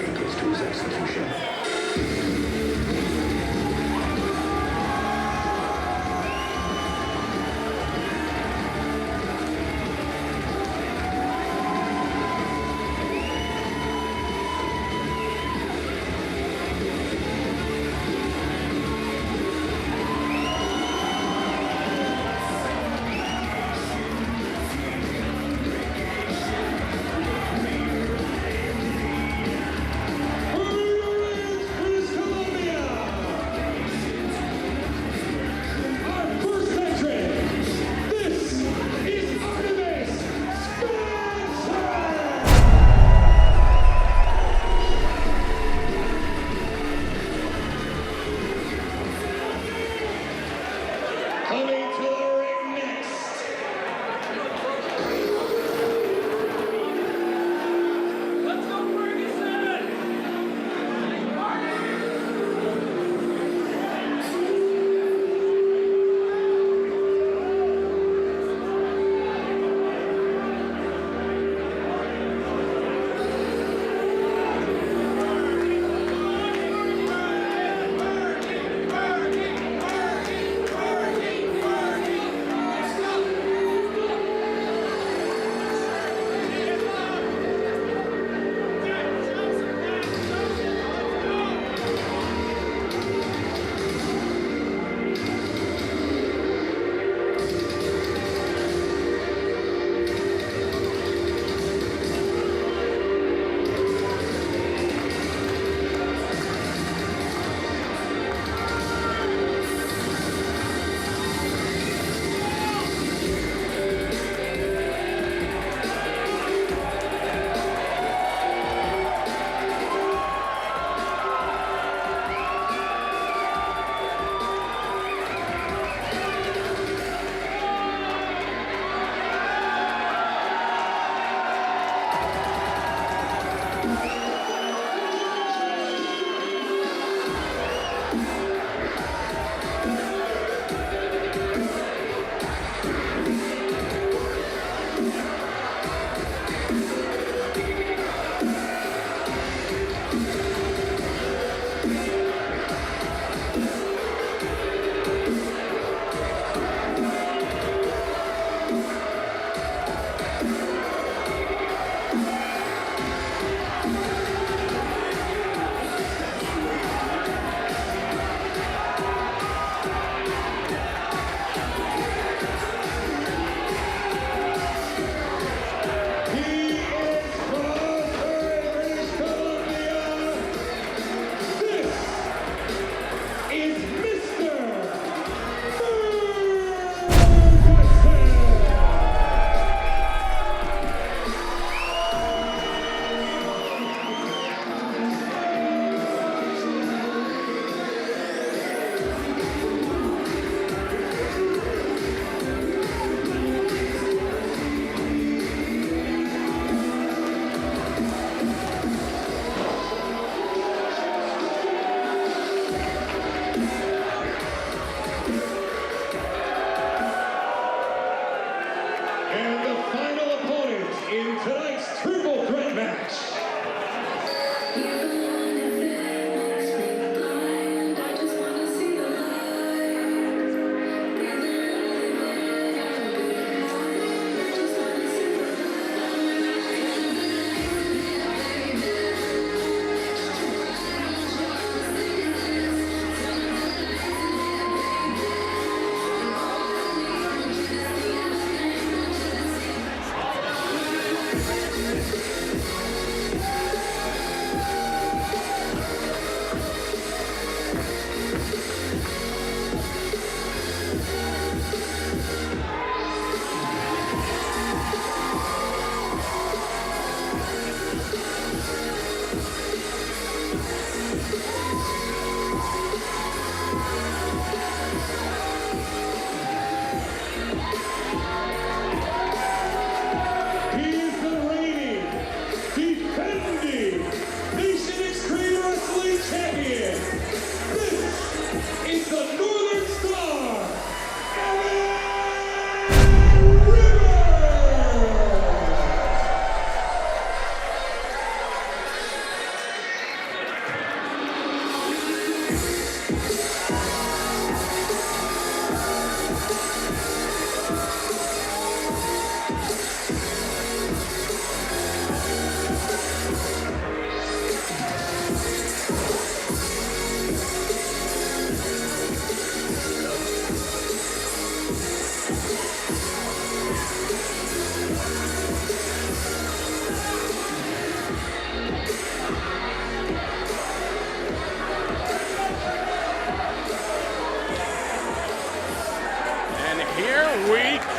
take is to his execution. British Columbia!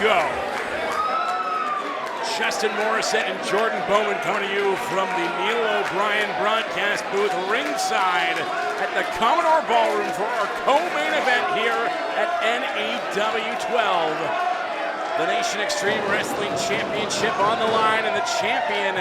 go. Justin Morissette and Jordan Bowman coming to you from the Neil O'Brien broadcast booth ringside at the Commodore Ballroom for our co-main event here at NEW 12. The Nation Extreme Wrestling Championship on the line, and the champion,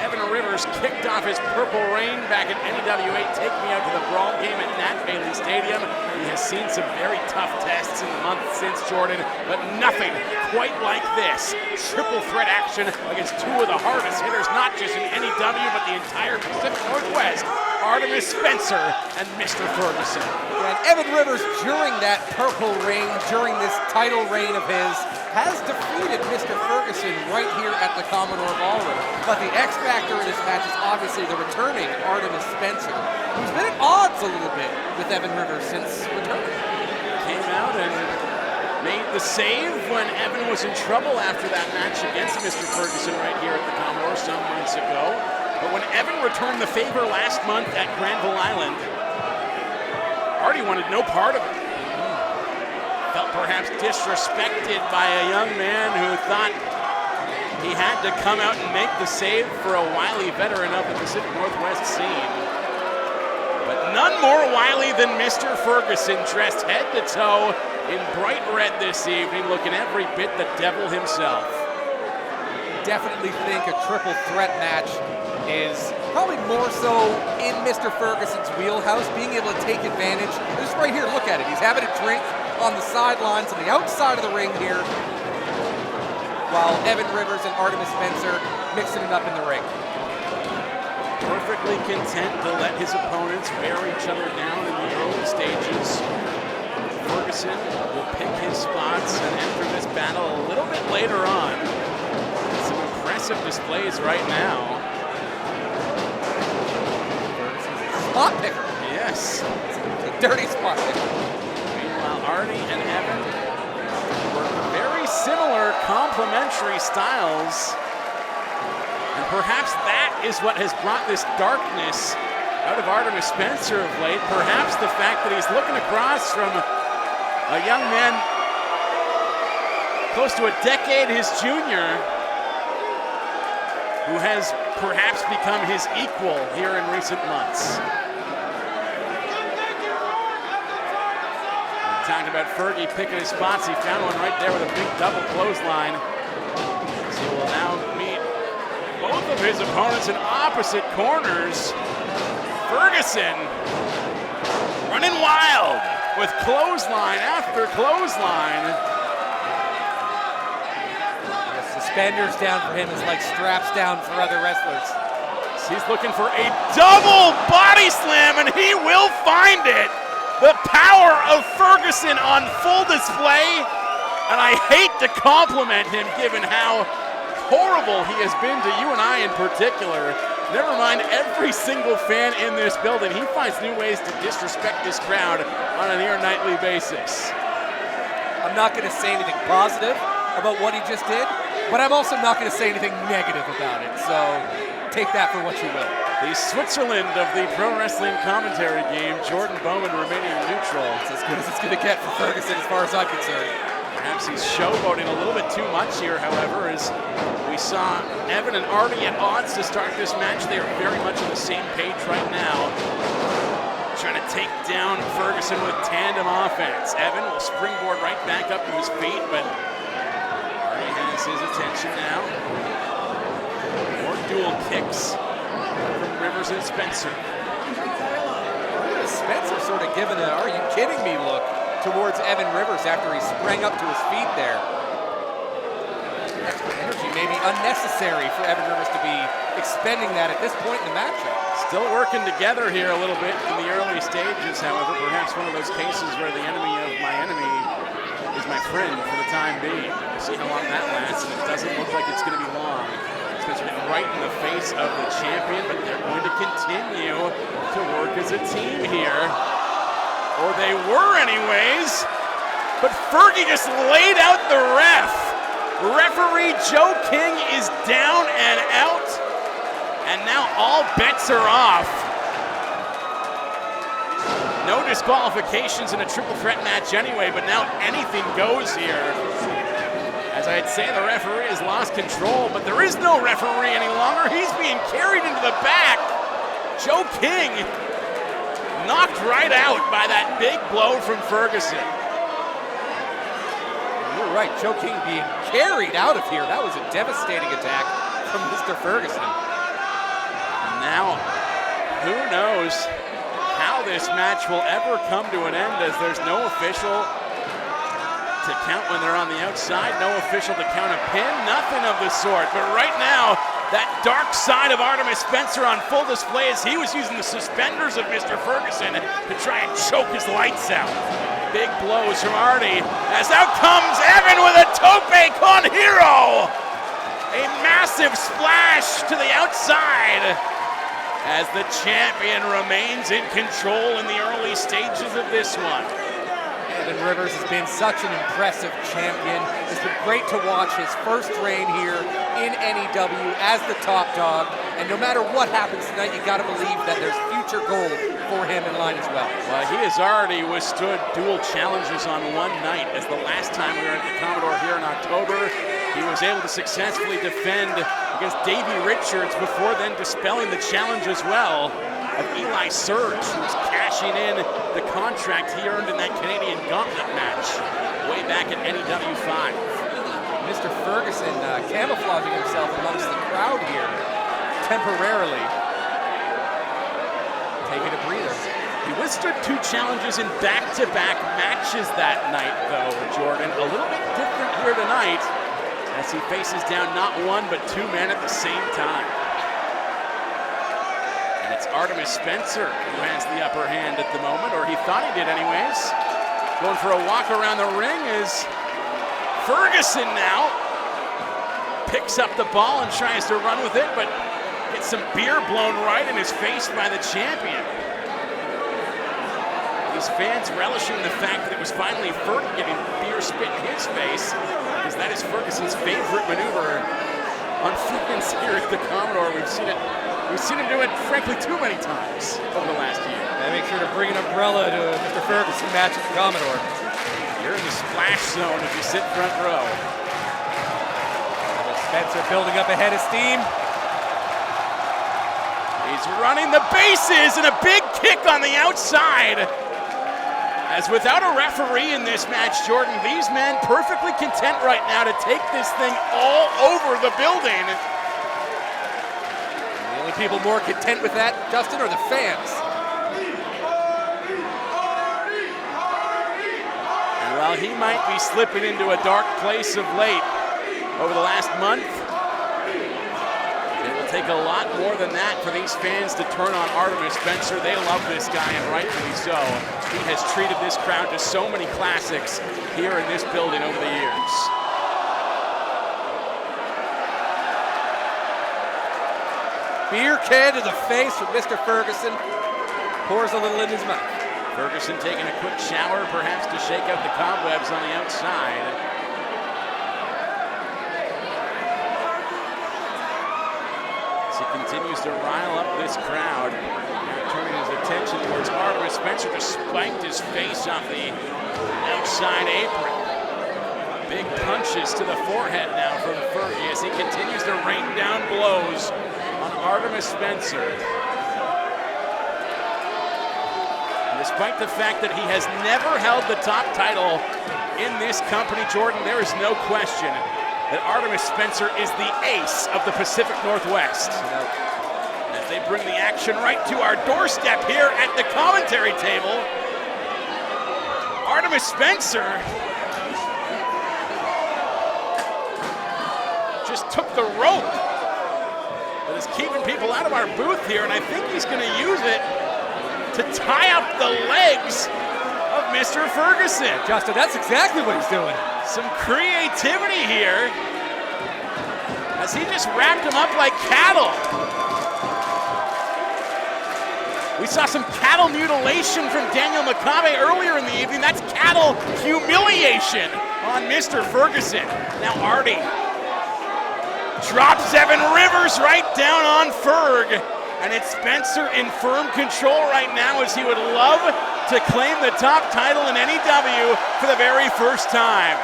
Evan Rivers, kicked off his Purple Rain back at NEW 8, Take Me Out to the Brawl game at Nat Bailey Stadium. He has seen some very tough tests in the month since, Jordan, but nothing quite like this. Triple threat action against two of the hardest hitters, not just in NEW, but the entire Pacific Northwest. Artemis Spencer and Mr. Ferguson. Yeah, and Evan Rivers, during that Purple Reign, during this title reign of his, has defeated Mr. Ferguson right here at the Commodore Ballroom. But the X factor in this match is obviously the returning Artemis Spencer, who's been at odds a little bit with Evan Rivers since returning. Came out and made the save when Evan was in trouble after that match against Mr. Ferguson right here at the Commodore some months ago. But when Evan returned the favor last month at Granville Island, Artie wanted no part of it. Felt perhaps disrespected by a young man who thought he had to come out and make the save for a wily veteran of the Pacific Northwest scene. But none more wily than Mr. Ferguson, dressed head to toe in bright red this evening, looking every bit the devil himself. Definitely think a triple threat match is probably more so in Mr. Ferguson's wheelhouse, being able to take advantage. Just right here, look at it. He's having a drink on the sidelines on the outside of the ring here, while Evan Rivers and Artemis Spencer mixing it up in the ring. Perfectly content to let his opponents wear each other down in the early stages. Ferguson will pick his spots and enter this battle a little bit later on. Some impressive displays right now. Spot picker. Yes. It's a dirty spot picker. Meanwhile, Artie and Evan were very similar complementary styles. And perhaps that is what has brought this darkness out of Artemis Spencer of late. Perhaps the fact that he's looking across from a young man close to a decade his junior, who has perhaps become his equal here in recent months. Talking about Fergie picking his spots, he found one right there with a big double clothesline. So he will now meet both of his opponents in opposite corners. Ferguson running wild with clothesline after clothesline. Suspenders down for him is like straps down for other wrestlers. He's looking for a double body slam, and he will find it. The power of Ferguson on full display, and I hate to compliment him given how horrible he has been to you and I in particular. Never mind every single fan in this building. He finds new ways to disrespect this crowd on a near nightly basis. I'm not going to say anything positive about what he just did, but I'm also not going to say anything negative about it, so take that for what you will. The Switzerland of the pro wrestling commentary game, Jordan Bowman remaining neutral. It's as good as it's going to get for Ferguson as far as I'm concerned. Perhaps he's showboating a little bit too much here, however, as we saw Evan and Artie at odds to start this match. They are very much on the same page right now, trying to take down Ferguson with tandem offense. Evan will springboard right back up to his feet, but Artie has his attention now. More dual kicks from Rivers and Spencer. Spencer sort of giving a "are you kidding me" look towards Evan Rivers after he sprang up to his feet there. Extra energy may be unnecessary for Evan Rivers to be expending that at this point in the matchup. Still working together here a little bit in the early stages, however. Perhaps one of those cases where the enemy of my enemy is my friend for the time being. We'll see how long that lasts, and it doesn't look like it's going to be long. Spencer getting right in the face of the champion, but they're going to continue to work as a team here. Or they were anyways. But Fergie just laid out the ref. Referee Joe King is down and out. And now all bets are off. No disqualifications in a triple threat match anyway, but now anything goes here. As As I'd say, the referee has lost control, but there is no referee any longer. He's being carried into the back. Joe King knocked right out by that big blow from Ferguson. You're right, Joe King being carried out of here. That was a devastating attack from Mr. Ferguson. Now, who knows how this match will ever come to an end, as there's no official to count when they're on the outside, no official to count a pin, nothing of the sort. But right now, that dark side of Artemis Spencer on full display as he was using the suspenders of Mr. Ferguson to try and choke his lights out. Big blows from Artie, as out comes Evan with a tope con hero. A massive splash to the outside as the champion remains in control in the early stages of this one. Evan Rivers has been such an impressive champion. It's been great to watch his first reign here in NEW as the top dog. And no matter what happens tonight, you gotta believe that there's future gold for him in line as well. Well, he has already withstood dual challenges on one night, as the last time we were at the Commodore here in October, he was able to successfully defend against Davey Richards, before then dispelling the challenge as well of Eli Surge, who was cashing in the contract he earned in that Canadian Gauntlet match way back at NEW 5. Mr. Ferguson camouflaging himself amongst the crowd here temporarily. Taking a breather. He withstood 2 challenges in back-to-back matches that night, though, Jordan. A little bit different here tonight, as he faces down not 1 but 2 men at the same time. And it's Artemis Spencer who has the upper hand at the moment, or he thought he did anyways. Going for a walk around the ring is Ferguson now. Picks up the ball and tries to run with it, but gets some beer blown right in his face by the champion. These fans relishing the fact that it was finally Ferg getting beer spit in his face, because that is Ferguson's favorite maneuver on fans here at the Commodore. We've seen him do it, frankly, too many times over the last year. And make sure to bring an umbrella to a Mr. Ferguson match at the Commodore. You're in the splash zone if you sit front row. Spencer building up a head of steam. He's running the bases and a big kick on the outside. As without a referee in this match, Jordan, these men perfectly content right now to take this thing all over the building. The only people more content with that, Justin, are the fans. And while he might be slipping into a dark place of late over the last month, it will take a lot more than that for these fans to turn on Artemis Spencer. They love this guy, and rightfully so. He has treated this crowd to so many classics here in this building over the years. Beer can to the face from Mr. Ferguson. Pours a little in his mouth. Ferguson taking a quick shower, perhaps to shake out the cobwebs on the outside. As he continues to rile up this crowd, turning his attention towards Artemis Spencer, just spiked his face off the outside apron. Big punches to the forehead now for the Fergie as he continues to rain down blows on Artemis Spencer. And despite the fact that he has never held the top title in this company, Jordan, there is no question that Artemis Spencer is the ace of the Pacific Northwest. As they bring the action right to our doorstep here at the commentary table, Artemis Spencer just took the rope that is keeping people out of our booth here, and I think he's going to use it to tie up the legs of Mr. Ferguson. Justin, that's exactly what he's doing. Some creativity here as he just wrapped him up like cattle. We saw some cattle mutilation from Daniel McCabe earlier in the evening. That's cattle humiliation on Mr. Ferguson. Now Artie drops Evan Rivers right down on Ferg. And it's Spencer in firm control right now, as he would love to claim the top title in NEW for the very first time.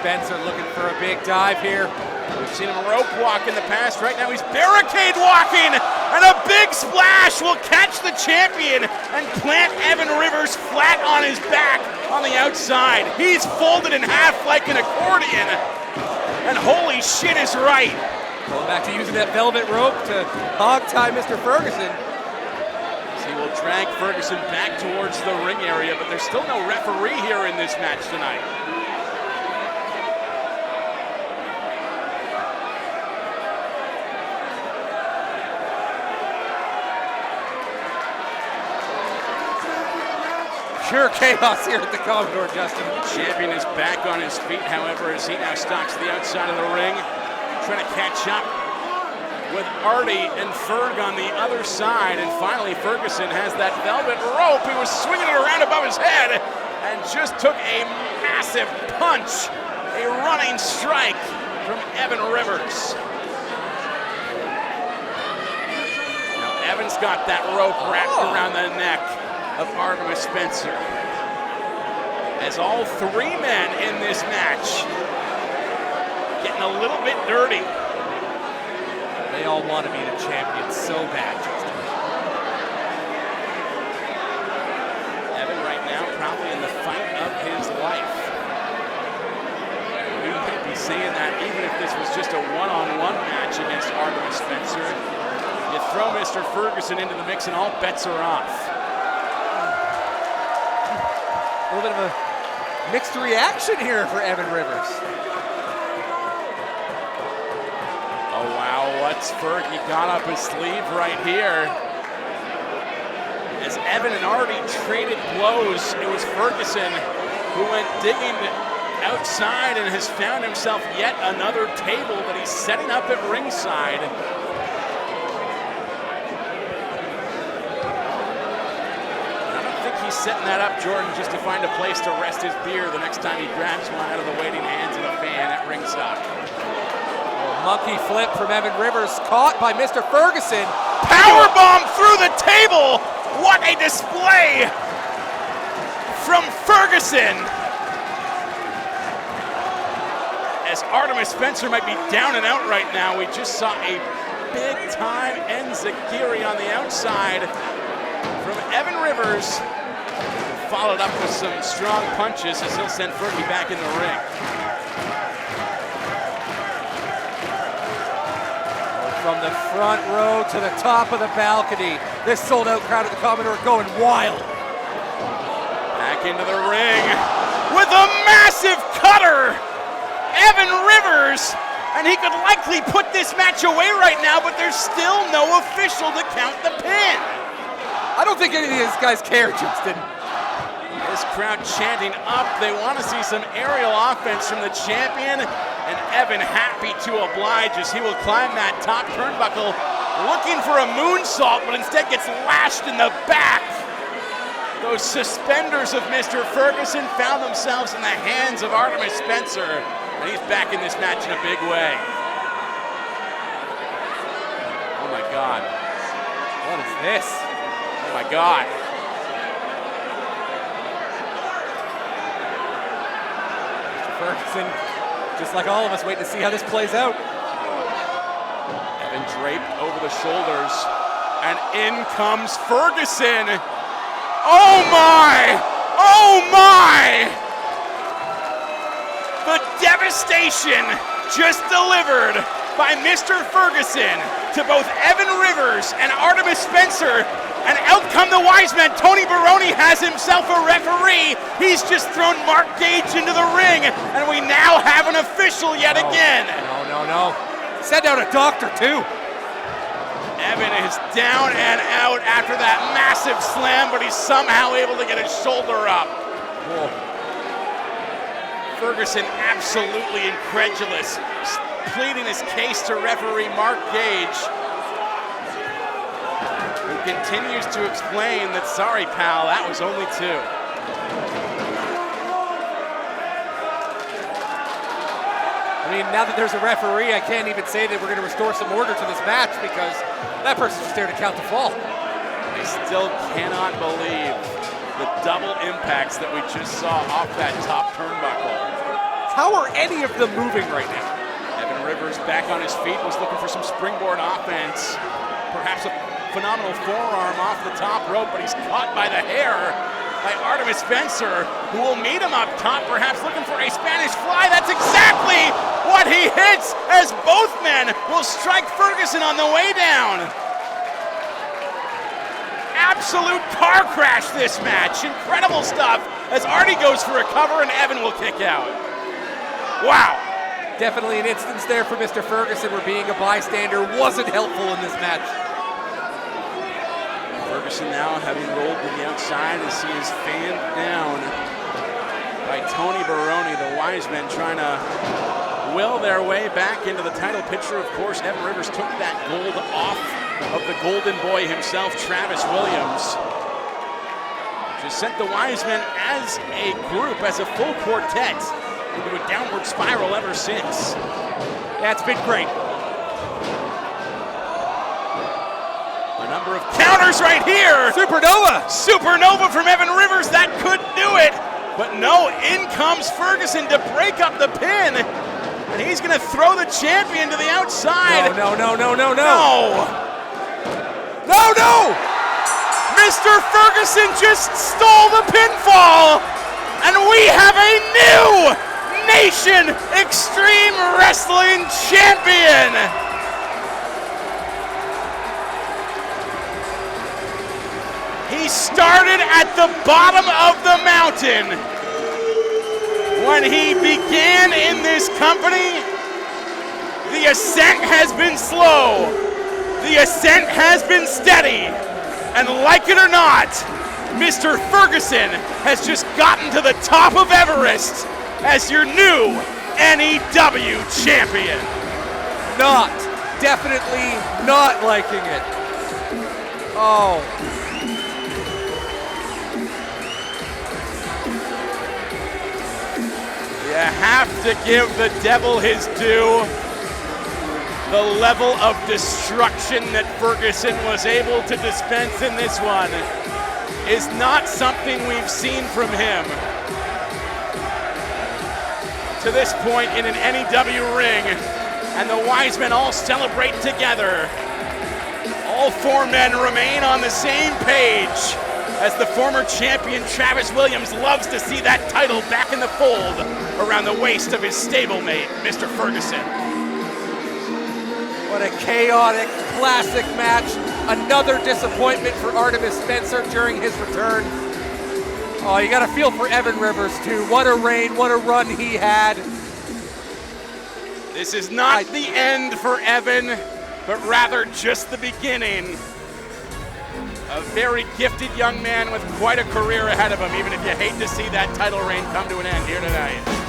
Spencer looking for a big dive here. We've seen him rope walk in the past. Right now he's barricade walking, and a big splash will catch the champion and plant Evan Rivers flat on his back on the outside. He's folded in half like an accordion, and holy shit is right. Going back to using that velvet rope to hog tie Mr. Ferguson. He will drag Ferguson back towards the ring area, but there's still no referee here in this match tonight. Pure chaos here at the Commodore, Justin. The champion is back on his feet, however, as he now stalks the outside of the ring, trying to catch up with Artie and Ferg on the other side. And finally, Ferguson has that velvet rope. He was swinging it around above his head and just took a massive punch, a running strike from Evan Rivers. Now, Evan's got that rope wrapped around the neck of Artemis Spencer. As all three men in this match getting a little bit dirty. They all want to be the champions so bad, Justin. Evan right now probably in the fight of his life. We might be saying that even if this was just a one-on-one match against Artemis Spencer. You throw Mr. Ferguson into the mix and all bets are off. A little bit of a mixed reaction here for Evan Rivers. Oh wow, what's Fergie got up his sleeve right here? As Evan and Artie traded blows, it was Ferguson who went digging outside and has found himself yet another table that he's setting up at ringside. He's setting that up, Jordan, just to find a place to rest his beer the next time he grabs one out of the waiting hands of a fan at ringside. Monkey flip from Evan Rivers, caught by Mr. Ferguson. Powerbomb through the table! What a display from Ferguson! As Artemis Spencer might be down and out right now, we just saw a big-time enziguri on the outside from Evan Rivers. Followed up with some strong punches as he'll send Fergie back in the ring. From the front row to the top of the balcony, this sold-out crowd at the Commodore going wild. Back into the ring with a massive cutter, Evan Rivers, and he could likely put this match away right now, but there's still no official to count the pin. I don't think any of these guys care, Justin. This crowd chanting up. They want to see some aerial offense from the champion, and Evan happy to oblige as he will climb that top turnbuckle, looking for a moonsault, but instead gets lashed in the back. Those suspenders of Mr. Ferguson found themselves in the hands of Artemis Spencer, and he's back in this match in a big way. Oh my God. What is this? Oh my God. Ferguson, just like all of us, waiting to see how this plays out. Evan draped over the shoulders, and in comes Ferguson. Oh my! Oh my! The devastation just delivered by Mr. Ferguson to both Evan Rivers and Artemis Spencer. And out come the wise men. Tony Baroni has himself a referee. He's just thrown Mark Gage into the ring, and we now have an official yet again. No. Send out a doctor, too. Evan is down and out after that massive slam, but he's somehow able to get his shoulder up. Whoa. Ferguson absolutely incredulous, pleading his case to referee Mark Gage, who continues to explain that, sorry pal, that was only two. I mean, now that there's a referee, I can't even say that we're going to restore some order to this match because that person's just there to count the fall. I still cannot believe the double impacts that we just saw off that top turnbuckle. How are any of them moving right now? Evan Rivers back on his feet, was looking for some springboard offense. Perhaps a phenomenal forearm off the top rope, but he's caught by the hair by Artemis Spencer, who will meet him up top, perhaps looking for a Spanish fly. That's exactly what he hits, as both men will strike Ferguson on the way down. Absolute car crash this match. Incredible stuff as Artie goes for a cover and Evan will kick out. Wow. Definitely an instance there for Mr. Ferguson where being a bystander wasn't helpful in this match. Ferguson now having rolled to the outside as he is fanned down by Tony Baroni. The Wise Men trying to will their way back into the title picture. Of course, Evan Rivers took that gold off of the golden boy himself, Travis Williams. Just sent the Wise Men as a group, as a full quartet, into a downward spiral ever since. That's been great. A number of counters right here. Supernova from Evan Rivers, that could do it. But no, in comes Ferguson to break up the pin. And he's gonna throw the champion to the outside. No. Mr. Ferguson just stole the pinfall. And we have a new Nation Extreme Wrestling Champion. He started at the bottom of the mountain. When he began in this company, the ascent has been slow. The ascent has been steady. And like it or not, Mr. Ferguson has just gotten to the top of Everest as your new NEW champion. Definitely not liking it. Oh. You have to give the devil his due. The level of destruction that Ferguson was able to dispense in this one is not something we've seen from him to this point in an NEW ring. And the Wise Men all celebrate together. All four men remain on the same page as the former champion Travis Williams loves to see that title back in the fold around the waist of his stablemate, Mr. Ferguson. What a chaotic, classic match. Another disappointment for Artemis Spencer during his return. Oh, you gotta feel for Evan Rivers too. What a reign, what a run he had. This is not the end for Evan, but rather just the beginning. A very gifted young man with quite a career ahead of him, even if you hate to see that title reign come to an end here tonight.